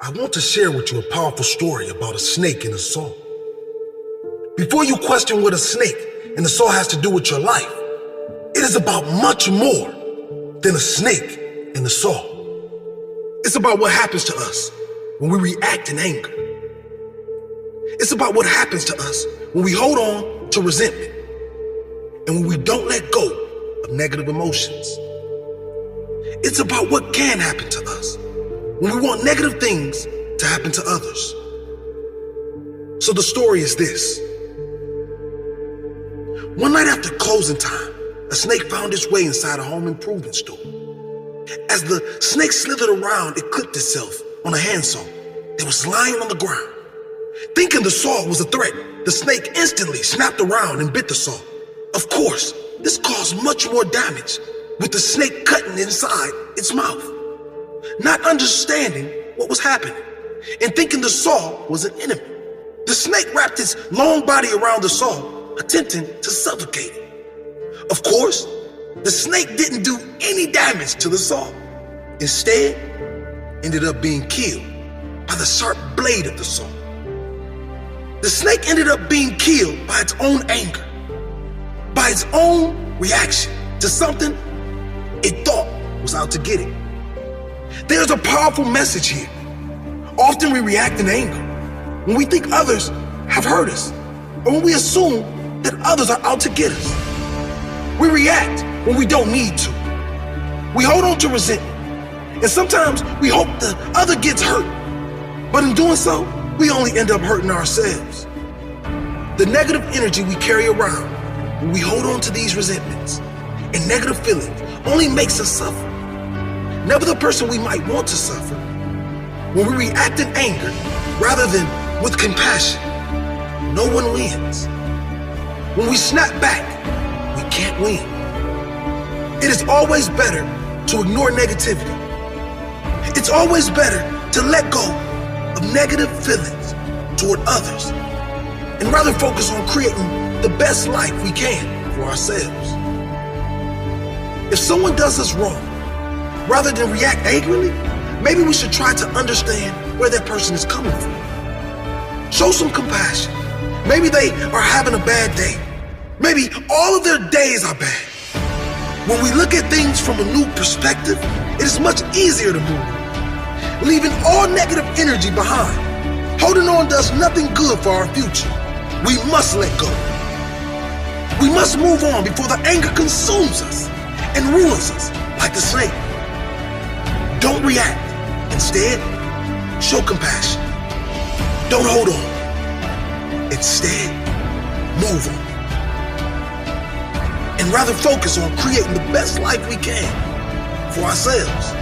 I want to share with you a powerful story about a snake and a saw. Before you question what a snake and a saw has to do with your life, it is about much more than a snake and a saw. It's about what happens to us when we react in anger. It's about what happens to us when we hold on to resentment and when we don't let go of negative emotions. It's about what can happen to us when we want negative things to happen to others. So the story is this. One night after closing time, a snake found its way inside a home improvement store. As the snake slithered around, it clipped itself on a handsaw that was lying on the ground. Thinking the saw was a threat, the snake instantly snapped around and bit the saw. Of course, this caused much more damage, with the snake cutting inside its mouth. Not understanding what was happening and thinking the saw was an enemy, the snake wrapped its long body around the saw, attempting to suffocate it. Of course, the snake didn't do any damage to the saw. Instead, ended up being killed by the sharp blade of the saw. The snake ended up being killed by its own anger, by its own reaction to something it thought was out to get it. There's a powerful message here. Often we react in anger when we think others have hurt us, or when we assume that others are out to get us. We react when we don't need to. We hold on to resentment, and sometimes we hope the other gets hurt. But in doing so, we only end up hurting ourselves. The negative energy we carry around when we hold on to these resentments and negative feelings only makes us suffer. Never the person we might want to suffer. When we react in anger rather than with compassion, no one wins. When we snap back, we can't win. It is always better to ignore negativity. It's always better to let go of negative feelings toward others and rather focus on creating the best life we can for ourselves. If someone does us wrong, rather than react angrily, maybe we should try to understand where that person is coming from. Show some compassion. Maybe they are having a bad day. Maybe all of their days are bad. When we look at things from a new perspective, it is much easier to move on, leaving all negative energy behind. Holding on does nothing good for our future. We must let go. We must move on before the anger consumes us and ruins us like the snake. Don't react. Instead, show compassion. Don't hold on. Instead, move on. And rather focus on creating the best life we can for ourselves.